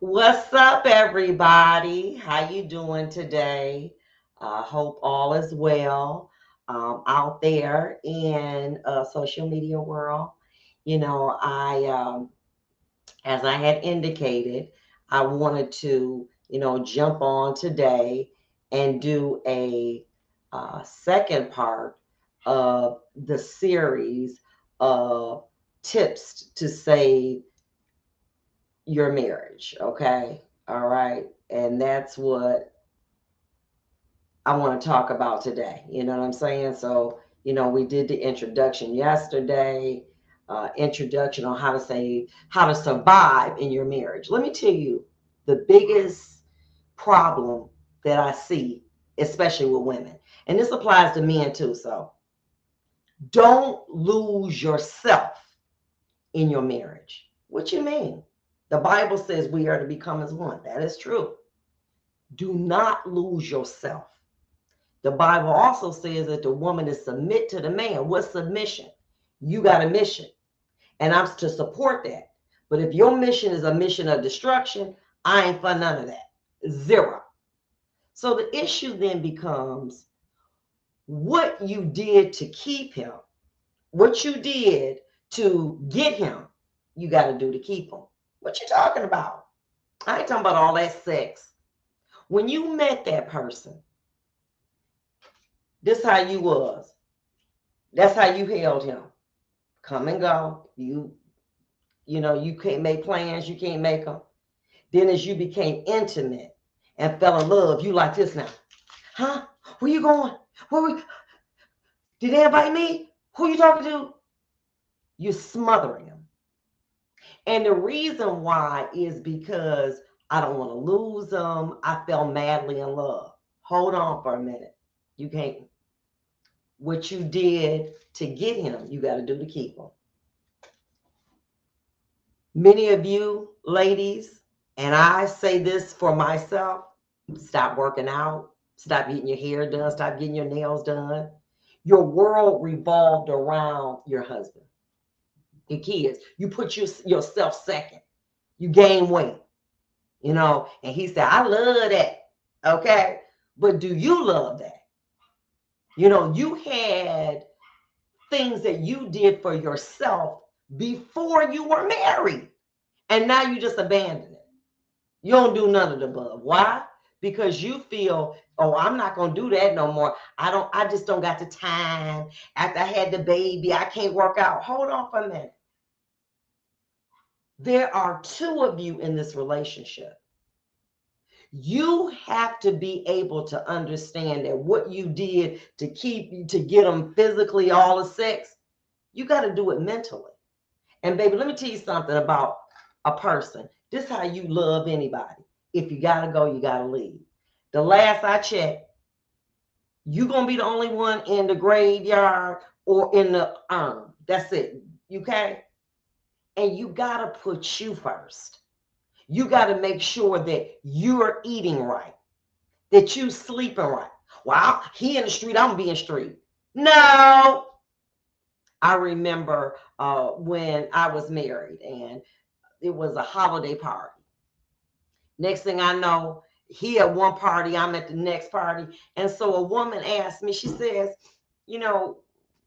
What's up, everybody? How you doing today? Hope all is well out there in social media world. As I had indicated, I wanted to, jump on today and do a second part of the series of tips to save your marriage. Okay. All right. And that's what I want to talk about today. You know what I'm saying? So, we did the introduction yesterday, introduction on how to survive in your marriage. Let me tell you the biggest problem that I see, especially with women, and this applies to men too. So, don't lose yourself in your marriage. What you mean? The Bible says we are to become as one. That is true. Do not lose yourself. The Bible also says that the woman is submit to the man. What's submission? You got a mission, and I'm to support that. But if your mission is a mission of destruction, I ain't for none of that. Zero. So the issue then becomes what you did to keep him, what you did to get him, you got to do to keep him. What you talking about? I ain't talking about all that sex. When you met that person, this how you was. That's how you held him. Come and go. You can't make plans. You can't make them. Then as you became intimate and fell in love, you like this now. Huh? Where you going? Did they invite me? Who you talking to? You're smothering him. And the reason why is because I don't want to lose them. I fell madly in love. Hold on for a minute. You can't. What you did to get him, you got to do to keep him. Many of you ladies, and I say this for myself, stop working out, stop getting your hair done, stop getting your nails done. Your world revolved around your husband, your kids. You put yourself second. You gain weight, and he said, I love that. Okay. But do you love that? You had things that you did for yourself before you were married. And now you just abandon it. You don't do none of the above. Why? Because you feel, oh, I'm not gonna do that no more. I just don't got the time. After I had the baby, I can't work out. Hold on for a minute. There are two of you in this relationship. You have to be able to understand that what you did to get them physically all the sex, you got to do it mentally. And baby, let me tell you something about a person. This is how you love anybody. If you gotta go, you gotta leave. The last I checked, you gonna be the only one in the graveyard or in the urn. That's it. Okay? And you gotta put you first. You gotta make sure that you're eating right, that you sleeping right. Well, he in the street, I'm being street. No. I remember when I was married and it was a holiday party. Next thing I know, he at one party, I'm at the next party. And so a woman asked me, she says, you know,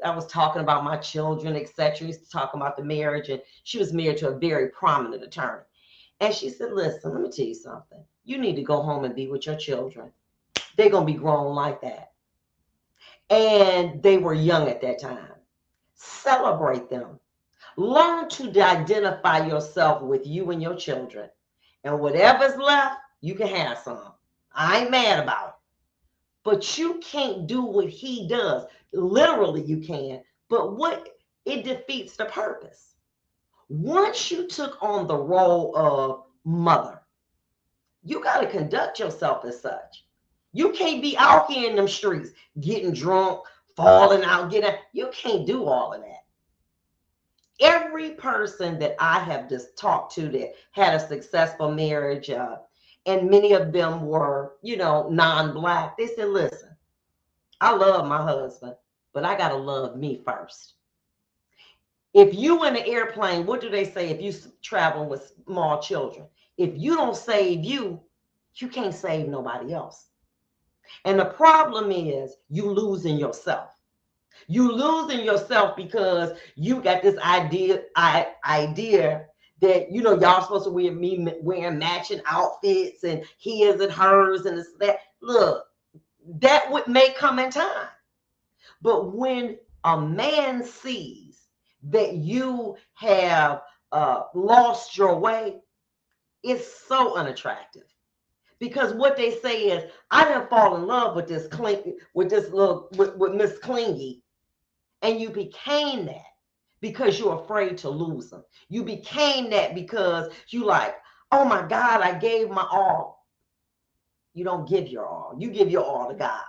I was talking about my children, etc. He's talking about the marriage, and she was married to a very prominent attorney. And she said, listen, let me tell you something. You need to go home and be with your children. They're going to be grown like that. And they were young at that time. Celebrate them. Learn to identify yourself with you and your children. And whatever's left, you can have some. I ain't mad about it. But you can't do what he does. Literally, you can. But it defeats the purpose. Once you took on the role of mother, you got to conduct yourself as such. You can't be out here in them streets getting drunk, falling out, you can't do all of that. Every person that I have just talked to that had a successful marriage, and many of them were, non-black, they said, listen, I love my husband, but I got to love me first. If you in an airplane, what do they say if you traveling with small children? If you don't save you, you can't save nobody else. And the problem is you losing yourself. You losing yourself because you got this idea that y'all supposed to wear wearing matching outfits and his and hers and this that. Look, that may come in time. But when a man sees that you have lost your way, it's so unattractive. Because what they say is, I didn't fall in love with this with Miss Clingy, and you became that because you're afraid to lose them. You became that because you like, oh my God, I gave my all. You don't give your all. You give your all to God.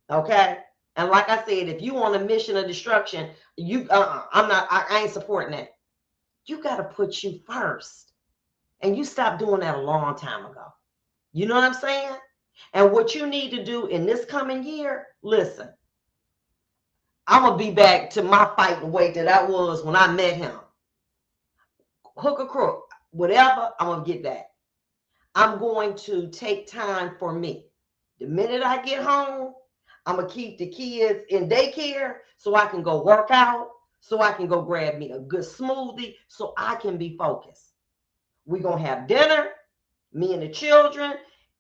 Okay? And like I said, if you on a mission of destruction, I ain't supporting that. You got to put you first. And you stopped doing that a long time ago. You know what I'm saying? And what you need to do in this coming year, listen, I'm going to be back to my fighting weight that I was when I met him. Hook or crook, whatever, I'm going to get back. I'm going to take time for me. The minute I get home, I'm going to keep the kids in daycare so I can go work out, so I can go grab me a good smoothie, so I can be focused. We're going to have dinner, me and the children.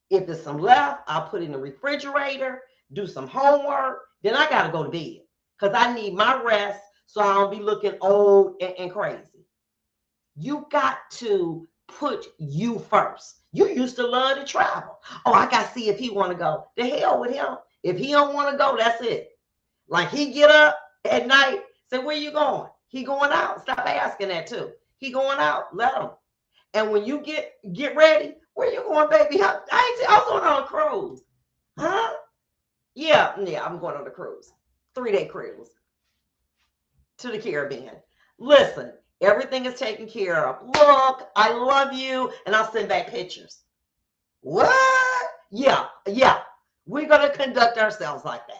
If there's some left, I'll put it in the refrigerator, do some homework. Then I got to go to bed because I need my rest so I don't be looking old and crazy. You got to put you first. You used to love to travel. Oh, I got to see if he want to go. The hell with him. If he don't want to go, that's it. Like he get up at night, say, where you going? He going out. Stop asking that too. He going out. Let him. And when you get ready, where you going, baby? I was going on a cruise. Huh? Yeah, I'm going on a cruise. 3-day cruise to the Caribbean. Listen, everything is taken care of. Look, I love you. And I'll send back pictures. What? Yeah. We're going to conduct ourselves like that.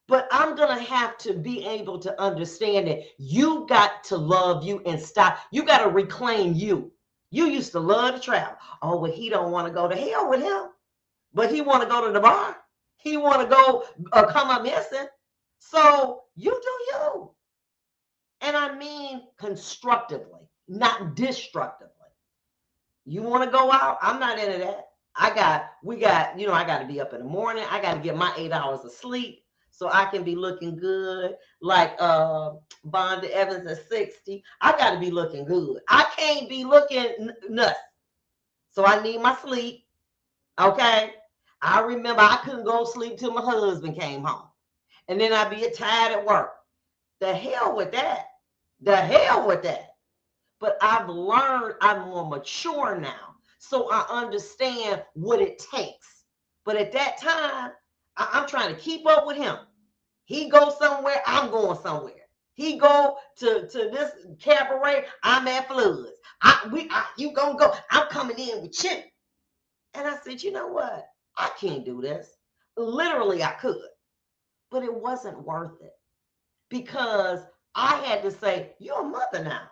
But I'm going to have to be able to understand that you got to love you and stop. You got to reclaim you. You used to love to travel. Oh, well, he don't want to go to hell with him. But he want to go to the bar. He want to go come up missing. So you do you. And I mean constructively, not destructively. You want to go out? I'm not into that. I got to be up in the morning. I got to get my 8 hours of sleep so I can be looking good like Vonda Evans at 60. I got to be looking good. I can't be looking nuts. So I need my sleep. Okay? I remember I couldn't go to sleep till my husband came home. And then I'd be tired at work. The hell with that. The hell with that. But I've learned I'm more mature now. So I understand what it takes. But at that time, I'm trying to keep up with him. He goes somewhere, I'm going somewhere. He go to this cabaret, I'm at Floods. You gonna go, I'm coming in with you. And I said, you know what? I can't do this. Literally, I could. But it wasn't worth it. Because I had to say, you're a mother now.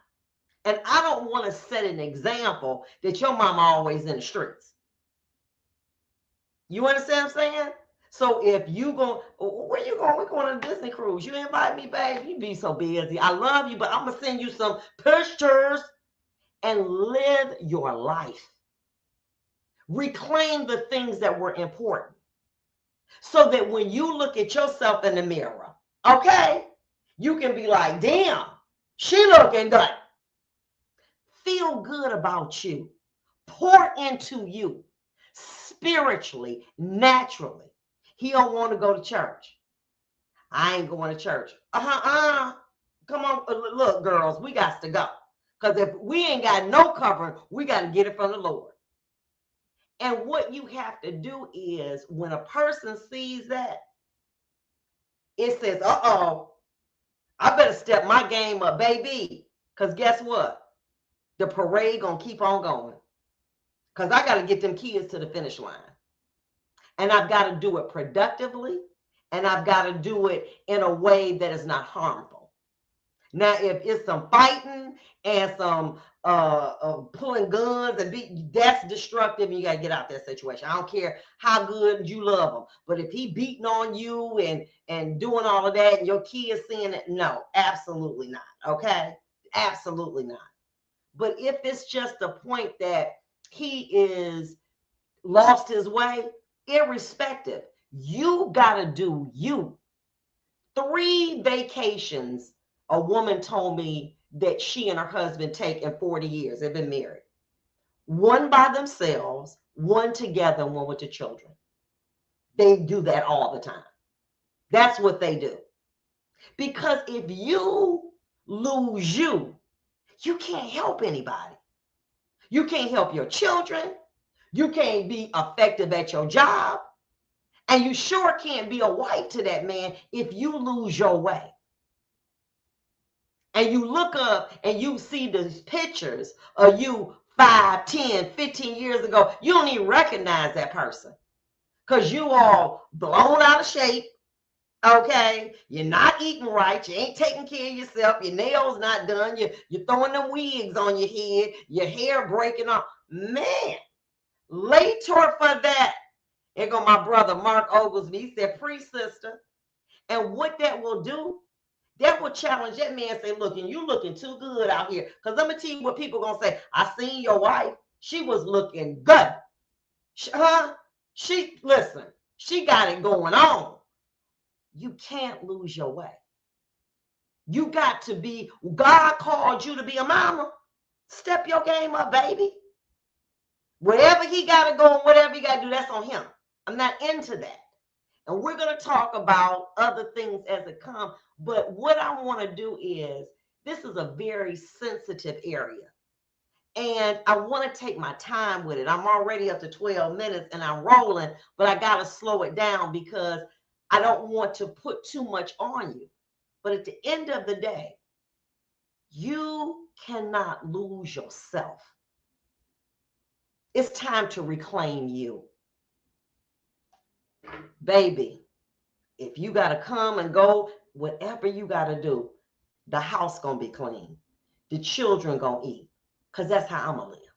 And I don't want to set an example that your mama always in the streets. You understand what I'm saying? So if you go, where you going? We're going on a Disney cruise. You invite me, babe. You be so busy. I love you, but I'm going to send you some pictures and live your life. Reclaim the things that were important. So that when you look at yourself in the mirror, okay, you can be like, damn, she looking good. Feel good about you. Pour into you spiritually, naturally. He don't want to go to church. I ain't going to church. Come on, look, girls, we got to go. Because if we ain't got no covering, we got to get it from the Lord. And what you have to do is when a person sees that, it says, I better step my game up, baby. Because guess what? The parade going to keep on going. Because I got to get them kids to the finish line. And I've got to do it productively. And I've got to do it in a way that is not harmful. Now, if it's some fighting and some pulling guns and that's destructive, and you got to get out that situation. I don't care how good you love him, but if he beating on you and doing all of that, and your kids seeing it, no, absolutely not. Okay, absolutely not. But if it's just a point that he is lost his way, irrespective, you got to do you. 3 vacations a woman told me that she and her husband take in 40 years. They've been married. One by themselves, one together, and one with the children. They do that all the time. That's what they do. Because if you lose you, you can't help anybody. You can't help your children. You can't be effective at your job. And you sure can't be a wife to that man if you lose your way. And you look up and you see these pictures of you 5, 10, 15 years ago, you don't even recognize that person because you all blown out of shape. Okay, you're not eating right. You ain't taking care of yourself. Your nails not done. You're throwing them wigs on your head. Your hair breaking off. Man, later for that. Here go my brother Mark Oglesby. He said, "Pre-sister," and what that will do, that will challenge that man and say, look, and you looking too good out here. Because I'm going to tell you what people going to say. I seen your wife. She was looking good. Listen, she got it going on. You can't lose your way. You got to be, God called you to be a mama. Step your game up, baby. Whatever he got to go and whatever he got to do, that's on him. I'm not into that. And we're going to talk about other things as it comes. But what I want to do is, this is a very sensitive area. And I want to take my time with it. I'm already up to 12 minutes and I'm rolling, but I got to slow it down because I don't want to put too much on you. But at the end of the day, you cannot lose yourself. It's time to reclaim you. Baby, if you got to come and go, whatever you got to do, the house going to be clean. The children going to eat, because that's how I'm going to live.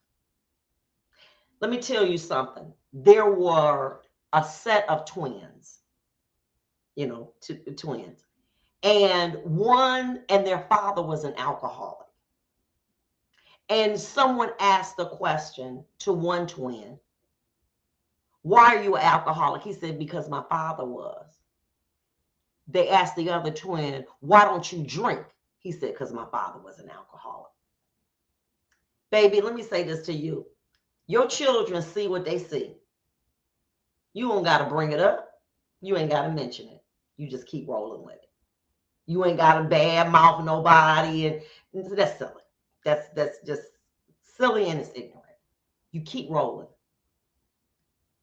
Let me tell you something. There were a set of twins, twins. And their father was an alcoholic. And someone asked the question to one twin, why are you an alcoholic? He said, because my father was. They asked the other twin, why don't you drink? He said, because my father was an alcoholic. Baby, let me say this to you. Your children see what they see. You don't got to bring it up. You ain't got to mention it. You just keep rolling with it. You ain't got to bad mouth nobody. And that's silly. That's just silly and it's ignorant. You keep rolling.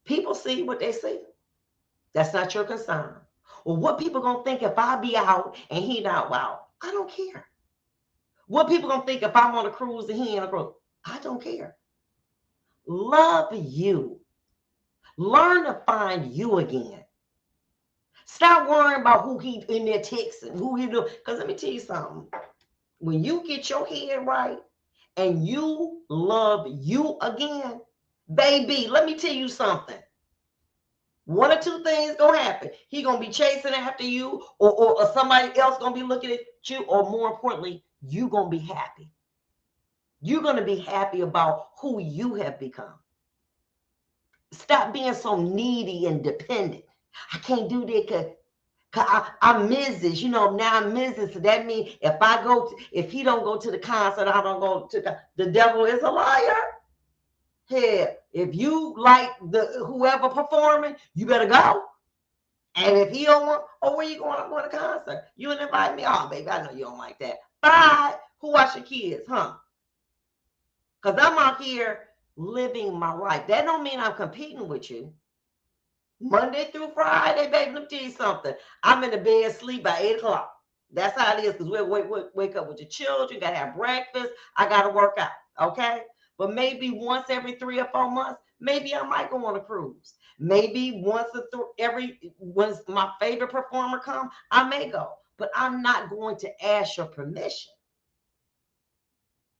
People see what they see. That's not your concern. Well, what people gonna think if I be out and he not out? I don't care. What people gonna think if I'm on a cruise and he ain't on a cruise? I don't care. Love you. Learn to find you again. Stop worrying about who he in there texting, who he do. Because let me tell you something. When you get your head right and you love you again, baby, let me tell you something. One or two things gonna happen. He gonna be chasing after you, or somebody else gonna be looking at you, or more importantly, you gonna be happy. You're gonna be happy about who you have become. Stop being so needy and dependent. I can't do that because I'm Mrs. Now I'm Mrs. So that means if he don't go to the concert, I don't go to the devil is a liar. Hell, if you like whoever performing, you better go. And if he don't want, where you going? I'm going to concert. You didn't invite me. Oh, baby, I know you don't like that. Bye. Who watch your kids, huh? Because I'm out here living my life. That don't mean I'm competing with you. Monday through Friday, baby, let me tell you something. I'm in the bed, sleep by 8 o'clock. That's how it is, because we'll wake up with your children, got to have breakfast. I got to work out, okay? But maybe once every 3 or 4 months, maybe I might go on a cruise. Maybe once my favorite performer come, I may go. but I'm not going to ask your permission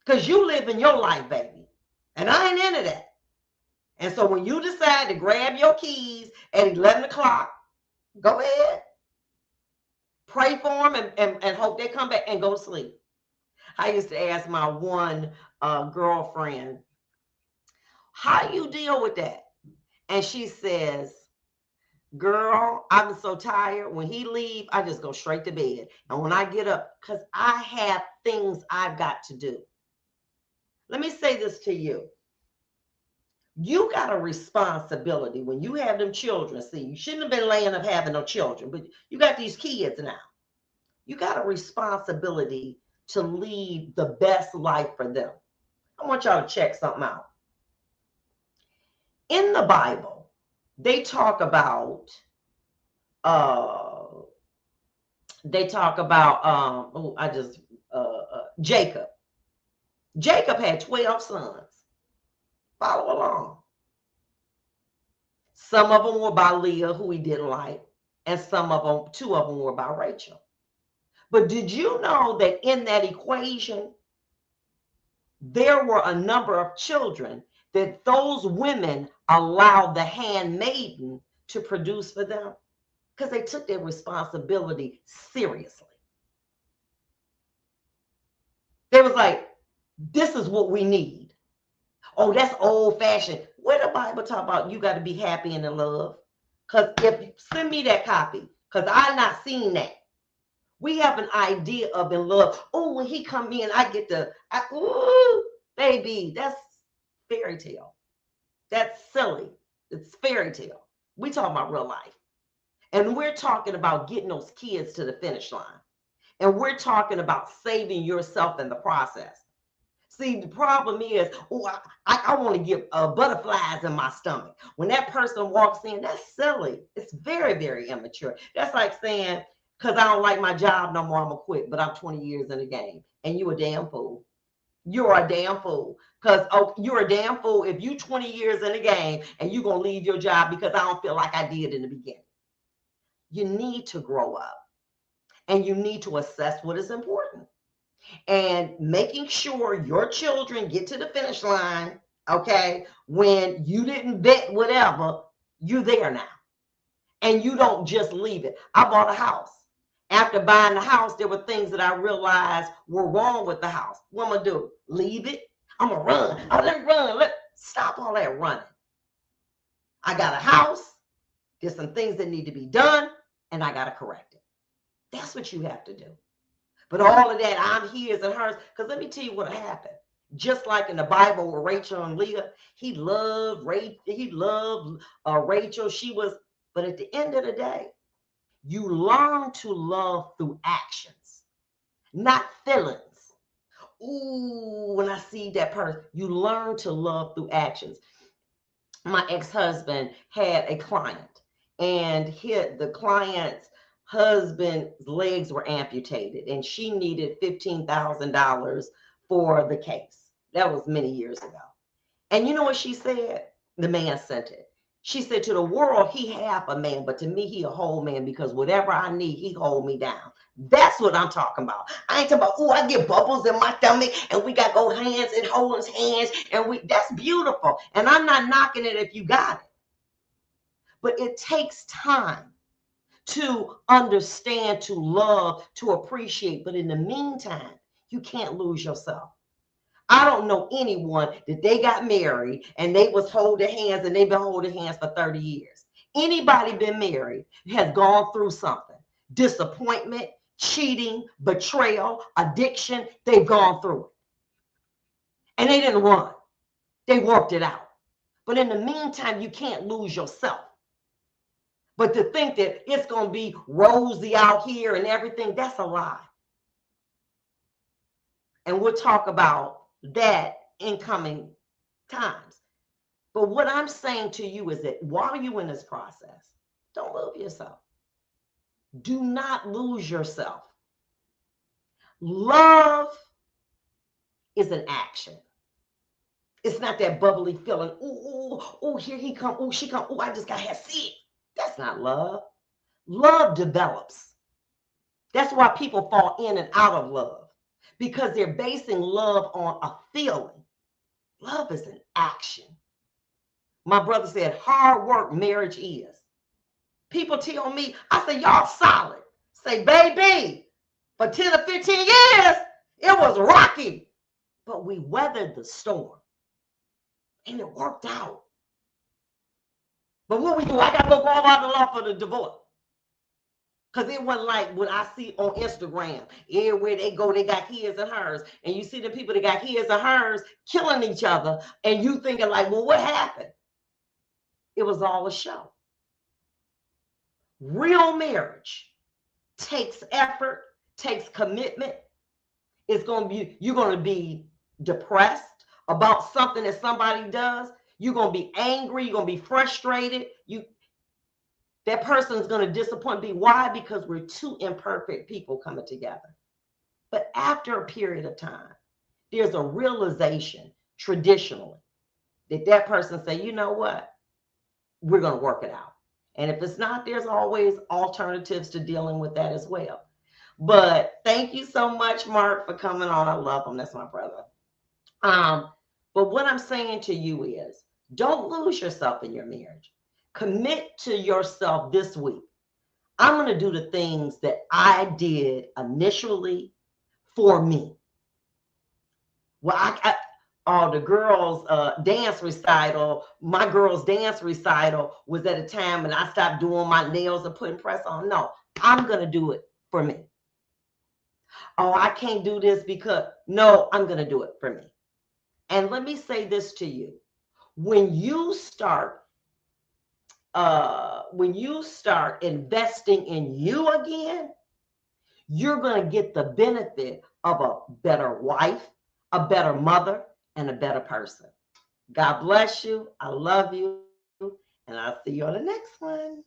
because you live in your life, baby, and I ain't into that. And so when you decide to grab your keys at 11 o'clock, go ahead, pray for them, and hope they come back and go to sleep. I used to ask my one girlfriend, how do you deal with that? And she says, girl, I'm so tired. When he leave, I just go straight to bed. And when I get up, because I have things I've got to do. Let me say this to you. You got a responsibility when you have them children. See, you shouldn't have been laying up having no children, but you got these kids now. You got a responsibility to lead the best life for them. I want y'all to check something out. In the Bible, they talk about Jacob. Jacob had 12 sons. Follow along. Some of them were by Leah, who he didn't like, and two of them were by Rachel. But did you know that in that equation, there were a number of children that those women allowed the handmaiden to produce for them? Because they took their responsibility seriously. They was like, this is what we need. Oh, that's old fashioned. Where the Bible talk about you got to be happy and in love? Because if you send me that copy, because I've not seen that. We have an idea of in love. Oh, when he come in, I get ooh, baby, that's fairy tale. That's silly. It's fairy tale. We talking about real life. And we're talking about getting those kids to the finish line. And we're talking about saving yourself in the process. See, the problem is, I want to get butterflies in my stomach. When that person walks in, that's silly. It's very, very immature. That's like saying, because I don't like my job no more, I'm going to quit, but I'm 20 years in the game. And you a damn fool. You're a damn fool. Because you're a damn fool if you 20 years in the game and you're going to leave your job because I don't feel like I did in the beginning. You need to grow up. And you need to assess what is important. And making sure your children get to the finish line, okay, when you didn't bet whatever, you're there now. And you don't just leave it. I bought a house. After buying the house, there were things that I realized were wrong with the house. What am I gonna do? Leave it? I'm gonna run. Oh, let me run. Stop all that running. I got a house. There's some things that need to be done, and I gotta correct it. That's what you have to do. But all of that, I'm his and hers. Because let me tell you what happened. Just like in the Bible with Rachel and Leah, he loved Rachel. She was, but at the end of the day, you learn to love through actions, not feelings. Ooh, when I see that person, you learn to love through actions. My ex-husband had a client, and the client's husband's legs were amputated, and she needed $15,000 for the case. That was many years ago. And you know what she said? The man sent it. She said, to the world, he half a man, but to me, he a whole man, because whatever I need, he hold me down. That's what I'm talking about. I ain't talking about, oh, I get bubbles in my stomach and we got to go hands and hold hands. And that's beautiful. And I'm not knocking it if you got it. But it takes time to understand, to love, to appreciate. But in the meantime, you can't lose yourself. I don't know anyone that they got married and they was holding hands and they've been holding hands for 30 years. Anybody been married has gone through something. Disappointment, cheating, betrayal, addiction, they've gone through it. And they didn't run. They worked it out. But in the meantime, you can't lose yourself. But to think that it's going to be rosy out here and everything, that's a lie. And we'll talk about that in coming times. But what I'm saying to you is that while you're in this process, don't lose yourself. Do not lose yourself. Love is an action. It's not that bubbly feeling. Ooh, here he come. Ooh, she come. Ooh, I just got to have sex. That's not love. Love develops. That's why people fall in and out of love, because they're basing love on a feeling. Love is an action. My brother said, hard work marriage is. People tell me, I say, y'all solid. Say, baby, for 10 or 15 years, it was rocky, but we weathered the storm and it worked out. But what we do, I got to go all out the law for the divorce. Because it wasn't like what I see on Instagram. Everywhere they go, they got his and hers. And you see the people that got his and hers killing each other. And you thinking like, well, what happened? It was all a show. Real marriage takes effort, takes commitment. It's going to be, you're going to be depressed about something that somebody does. You're going to be angry. You're going to be frustrated. That person's going to disappoint me. Why? Because we're two imperfect people coming together. But after a period of time, there's a realization traditionally that person say, you know what? We're going to work it out. And if it's not, there's always alternatives to dealing with that as well. But thank you so much, Mark, for coming on. I love him. That's my brother. But what I'm saying to you is, don't lose yourself in your marriage. Commit to yourself this week. I'm going to do the things that I did initially for me. Well, the girls' dance recital, my girls' dance recital was at a time when I stopped doing my nails and putting press on. No, I'm going to do it for me. Oh, I can't do this because, no, I'm going to do it for me. And let me say this to you. When you start investing in you again, you're going to get the benefit of a better wife, a better mother, and a better person. God bless you. I love you. And I'll see you on the next one.